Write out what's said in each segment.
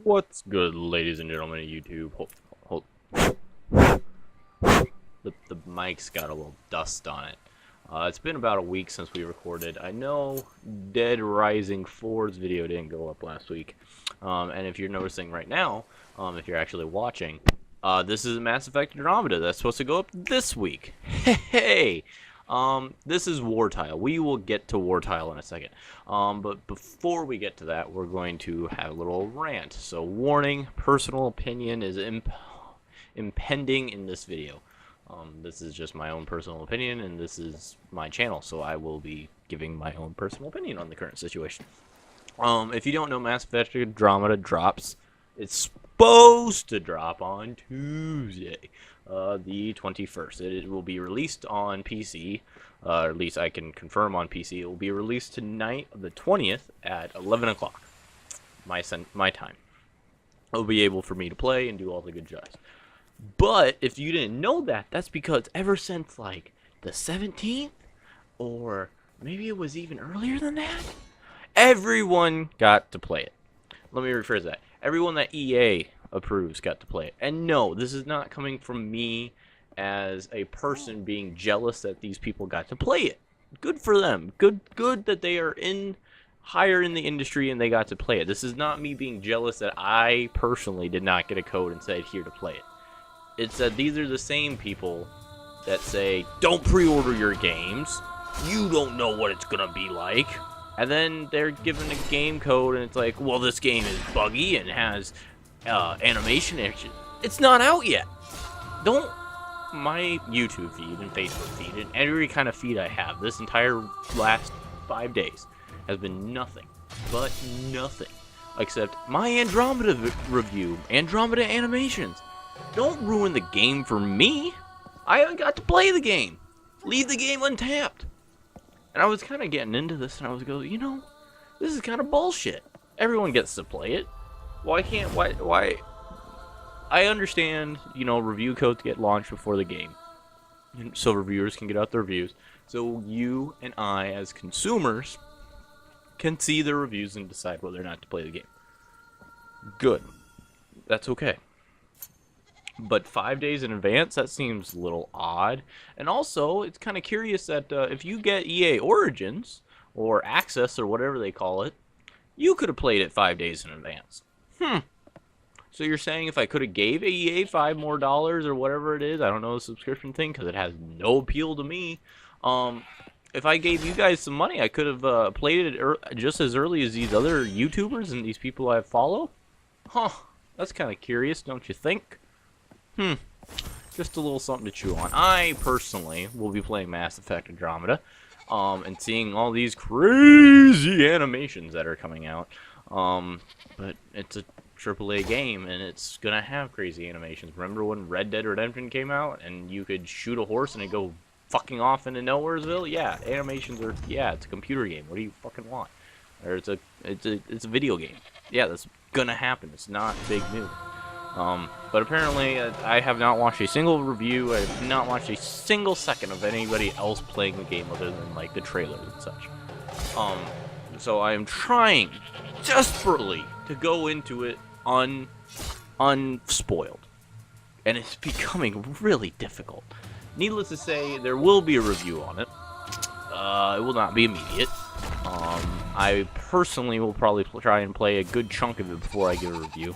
What's good, ladies and gentlemen of YouTube? Hold. The mic's got a little dust on it. It's been about a week since we recorded. I know Dead Rising 4's video didn't go up last week. And if you're noticing right now, if you're actually watching, this is a Mass Effect Andromeda that's supposed to go up this week. Hey! This is Wartile. We will get to Wartile in a second. But before we get to that, we're going to have a little rant. So, warning, personal opinion is impending in this video. This is just my own personal opinion, and this is my channel, so I will be giving my own personal opinion on the current situation. If you don't know, Mass Effect Andromeda drops. It's supposed to drop on Tuesday, the 21st. It will be released on PC, or at least I can confirm on PC. It will be released tonight, the 20th, at 11 o'clock, my time. It'll be able for me to play and do all the good jazz. But if you didn't know that, that's because ever since, like, the 17th, or maybe it was even earlier than that, everyone got to play it. Let me rephrase that. Everyone that EA approves got to play it. And no, this is not coming from me as a person being jealous that these people got to play it. Good for them. Good that they are higher in the industry and they got to play it. This is not me being jealous that I personally did not get a code and said here to play it. It's that these are the same people that say, don't pre-order your games. You don't know what it's gonna be like. And then they're given a game code and it's like, well, this game is buggy and has animation action. It's not out yet. Don't. My YouTube feed and Facebook feed and every kind of feed I have this entire last 5 days has been nothing but nothing except my Andromeda review, Andromeda animations. Don't ruin the game for me. I haven't got to play the game. Leave the game untapped. And I was kind of getting into this, and I was going, you know, this is kind of bullshit. Everyone gets to play it. Why? I understand, you know, review codes get launched before the game, so reviewers can get out their reviews. So you and I, as consumers, can see the reviews and decide whether or not to play the game. Good. That's okay. But 5 days in advance, that seems a little odd. And also, it's kind of curious that if you get EA Origins, or Access, or whatever they call it, you could have played it 5 days in advance. So you're saying if I could have gave EA $5 more or whatever it is, I don't know the subscription thing, because it has no appeal to me. If I gave you guys some money, I could have played it just as early as these other YouTubers and these people I follow? Huh, that's kind of curious, don't you think? Just a little something to chew on. I personally will be playing Mass Effect Andromeda, and seeing all these crazy animations that are coming out. But it's a AAA game, and it's gonna have crazy animations. Remember when Red Dead Redemption came out, and you could shoot a horse and it go fucking off into Nowheresville? Yeah, animations are. Yeah, it's a computer game. What do you fucking want? Or it's a video game. Yeah, that's gonna happen. It's not big news. But apparently, I have not watched a single review. I have not watched a single second of anybody else playing the game other than, like, the trailers and such. So I am trying desperately to go into it unspoiled. And it's becoming really difficult. Needless to say, there will be a review on it. It will not be immediate. I personally will probably try and play a good chunk of it before I give a review.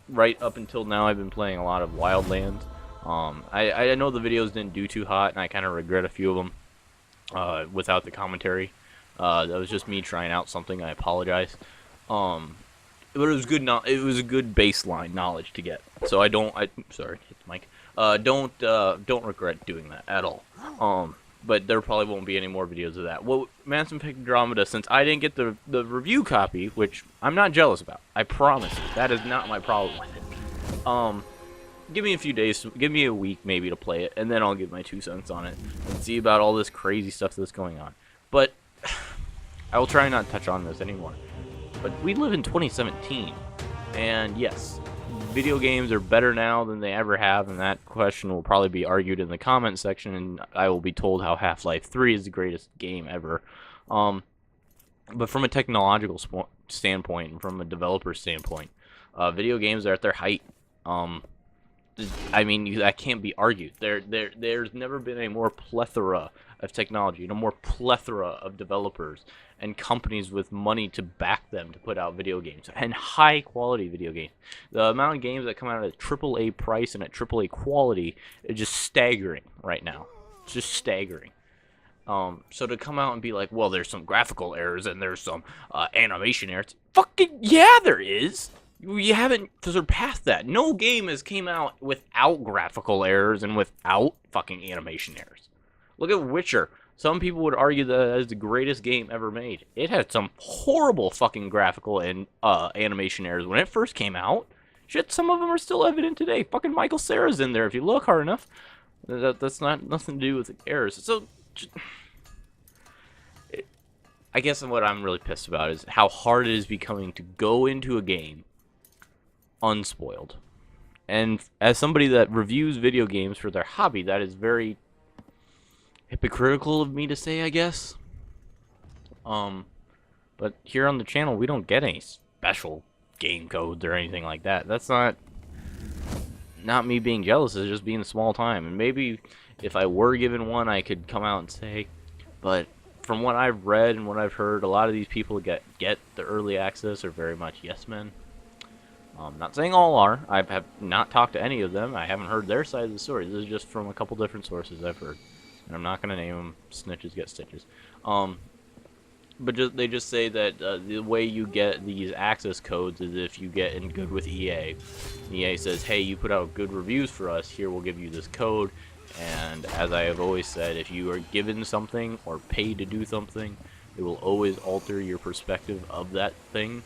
Right up until now, I've been playing a lot of Wildlands. I know the videos didn't do too hot, and I kind of regret a few of them without the commentary. That was just me trying out something. I apologize. But it was good. It was a good baseline knowledge to get. So sorry, hit the mic. Don't regret doing that at all. But there probably won't be any more videos of that. Well, Mass Effect Andromeda, since I didn't get the review copy, which I'm not jealous about, I promise you, that is not my problem with it. Give me a few days, give me a week maybe to play it, and then I'll give my 2 cents on it and see about all this crazy stuff that's going on. But I will try not to touch on this anymore. But we live in 2017, and yes, video games are better now than they ever have, and that question will probably be argued in the comment section, and I will be told how Half-Life 3 is the greatest game ever. But from a technological standpoint and from a developer standpoint, video games are at their height. Um, I mean, that can't be argued. There's never been a more plethora of technology, and a more plethora of developers and companies with money to back them to put out video games, and high quality video games. The amount of games that come out at AAA price and at AAA quality is just staggering right now. It's just staggering. So to come out and be like, well, there's some graphical errors and there's some animation errors. Fucking yeah, there is. You haven't surpassed that. No game has came out without graphical errors and without fucking animation errors. Look at Witcher. Some people would argue that it's the greatest game ever made. It had some horrible fucking graphical and animation errors when it first came out. Shit, some of them are still evident today. Fucking Michael Cera's in there if you look hard enough. That's not nothing to do with errors. So, I guess what I'm really pissed about is how hard it is becoming to go into a game unspoiled. And as somebody that reviews video games for their hobby, that is very hypocritical of me to say, I guess. But here on the channel, we don't get any special game codes or anything like that. That's not me being jealous, it's just being small time. And maybe if I were given one, I could come out and say, but from what I've read and what I've heard, a lot of these people get the early access are very much yes men. Not saying all are. I have not talked to any of them. I haven't heard their side of the story. This is just from a couple different sources I've heard. And I'm not going to name them. Snitches get stitches. But they just say that the way you get these access codes is if you get in good with EA. EA says, hey, you put out good reviews for us. Here, we'll give you this code. And as I have always said, if you are given something or paid to do something, it will always alter your perspective of that thing.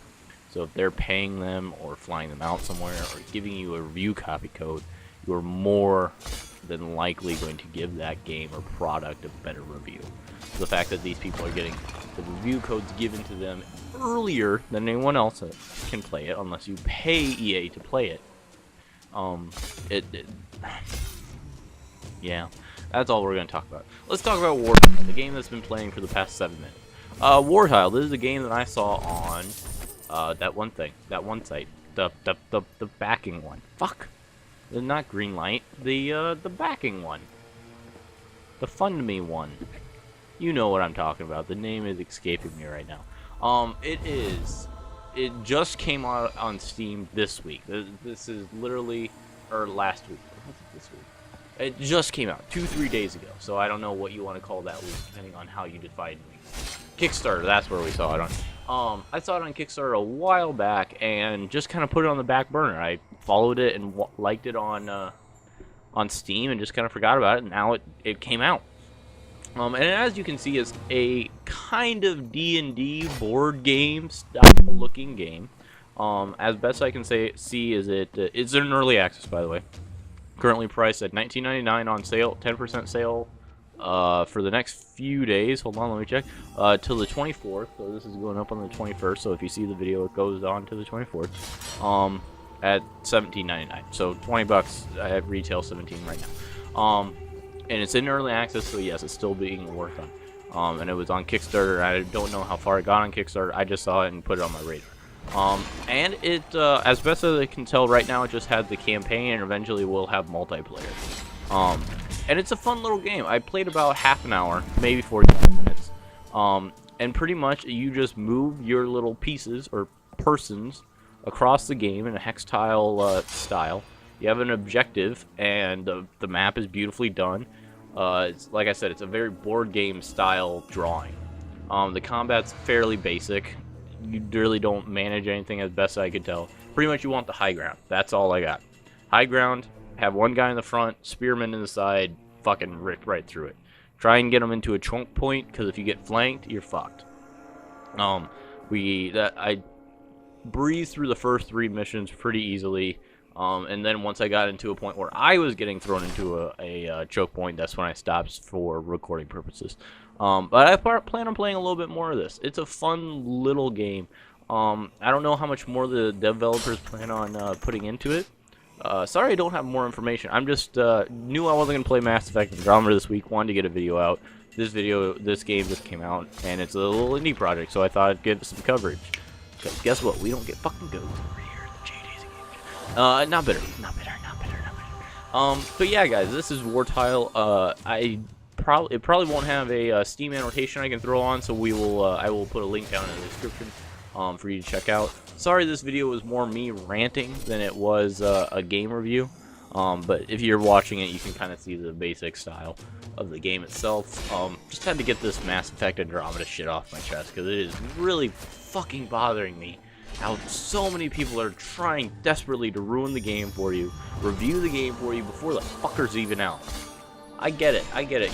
So if they're paying them or flying them out somewhere or giving you a review copy code, you are more than likely going to give that game or product a better review. So the fact that these people are getting the review codes given to them earlier than anyone else can play it, unless you pay EA to play it, yeah, that's all we're going to talk about. Let's talk about Wartile, the game that's been playing for the past 7 minutes. Wartile, this is a game that I saw on that one site, the backing one. Fuck, not Greenlight, the backing one, the Fund Me one. You know what I'm talking about. The name is escaping me right now. It just came out on Steam this week. This is literally, or last week. What's it this week? It just came out 2-3 days ago. So I don't know what you want to call that week, depending on how you define week. Kickstarter, that's where we saw it on. I saw it on Kickstarter a while back and just kind of put it on the back burner. I followed it and liked it on Steam and just kind of forgot about it. And now it came out. And as you can see, it's a kind of D&D board game style looking game. As best I can see is it's an early access, by the way. Currently priced at $19.99 on sale, 10% sale for the next few days. Hold on, let me check. Till the 24th. So this is going up on the 21st. So if you see the video, it goes on to the 24th. At $17.99. So $20 at retail, $17 right now. And it's in early access, so yes, it's still being worked on. And it was on Kickstarter. I don't know how far it got on Kickstarter. I just saw it and put it on my radar. And it, as best as I can tell right now, it just has the campaign, and eventually will have multiplayer. And it's a fun little game. I played about half an hour, maybe 45 minutes. And pretty much you just move your little pieces or persons across the game in a hex tile style. You have an objective, and the map is beautifully done. It's, like I said, it's a very board game style drawing. The combat's fairly basic. You really don't manage anything as best I could tell. Pretty much you want the high ground. That's all I got. High ground, have one guy in the front, spearman in the side, fucking rip right through it. Try and get them into a choke point, because if you get flanked, you're fucked. I breezed through the first 3 missions pretty easily. And then once I got into a point where I was getting thrown into a choke point, that's when I stopped for recording purposes. But I plan on playing a little bit more of this. It's a fun little game. I don't know how much more the developers plan on putting into it. Sorry I don't have more information. I'm just knew I wasn't going to play Mass Effect Andromeda this week. Wanted to get a video out. this game just came out, and it's a little indie project, so I thought I'd give it some coverage. Because guess what? We don't get fucking goats over here at the JDaisy game. Not bitter. But yeah, guys, this is Wartile. It probably won't have a Steam annotation I can throw on, so I will put a link down in the description for you to check out. Sorry, this video was more me ranting than it was a game review. But if you're watching it, you can kind of see the basic style of the game itself. Just had to get this Mass Effect Andromeda shit off my chest, because it is really fucking bothering me how so many people are trying desperately to ruin the game for you, review the game for you before the fucker's even out. I get it.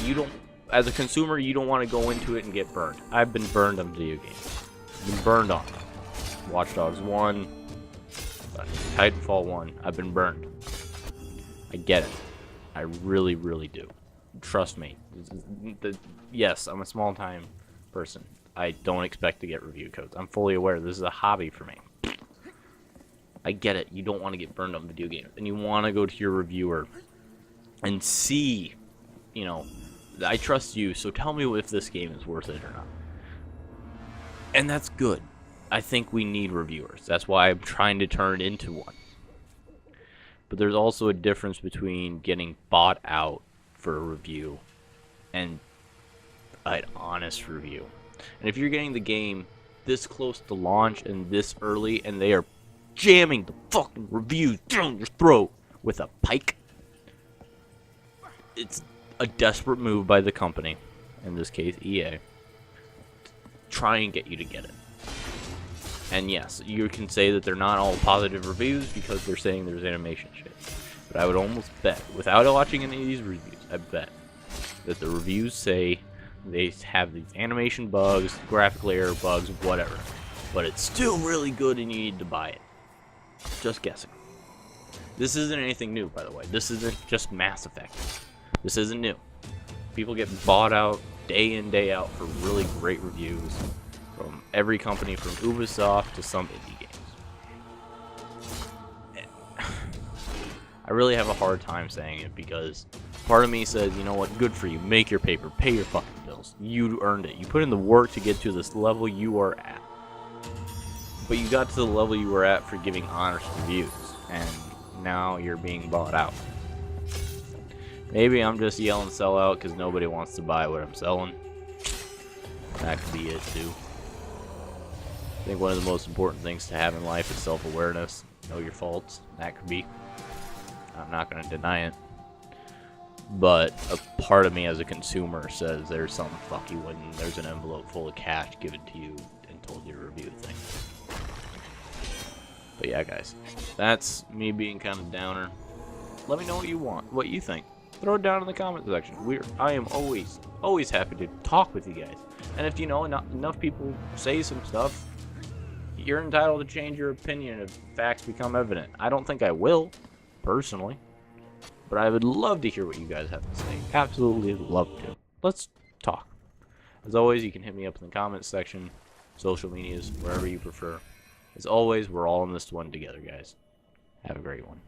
You don't, as a consumer, you don't want to go into it and get burned. I've been burned on video games. I've been burned on them. Watch Dogs 1, Titanfall 1, I've been burned. I get it. I really, really do. Trust me. Yes, I'm a small-time person. I don't expect to get review codes. I'm fully aware this is a hobby for me. I get it. You don't want to get burned on video games. And you want to go to your reviewer and see, you know, I trust you, so tell me if this game is worth it or not. And that's good. I think we need reviewers. That's why I'm trying to turn it into one. But there's also a difference between getting bought out for a review and an honest review. And if you're getting the game this close to launch and this early, and they are jamming the fucking reviews down your throat with a pike, it's a desperate move by the company, in this case EA, to try and get you to get it. And yes, you can say that they're not all positive reviews because they're saying there's animation shit. But I would almost bet, without watching any of these reviews, I bet that the reviews say they have these animation bugs, graphical error bugs, whatever. But it's still really good and you need to buy it. Just guessing. This isn't anything new, by the way. This isn't just Mass Effect. This isn't new. People get bought out day in, day out for really great reviews from every company, from Ubisoft to some indie games. I really have a hard time saying it because part of me says, you know what, good for you. Make your paper. Pay your fucking bills. You earned it. You put in the work to get to this level you are at. But you got to the level you were at for giving honest reviews. And now you're being bought out. Maybe I'm just yelling sell out because nobody wants to buy what I'm selling. That could be it too. I think one of the most important things to have in life is self-awareness. Know your faults. That could be. I'm not going to deny it. But a part of me as a consumer says there's something fucky when there's an envelope full of cash given to you and told you to review the thing. But yeah, guys. That's me being kind of downer. Let me know what you want, what you think. Throw it down in the comment section. I am always happy to talk with you guys. And if you know enough people say some stuff, you're entitled to change your opinion if facts become evident. I don't think I will, personally. But I would love to hear what you guys have to say. Absolutely love to. Let's talk. As always, you can hit me up in the comments section, social medias, wherever you prefer. As always, we're all in this one together, guys. Have a great one.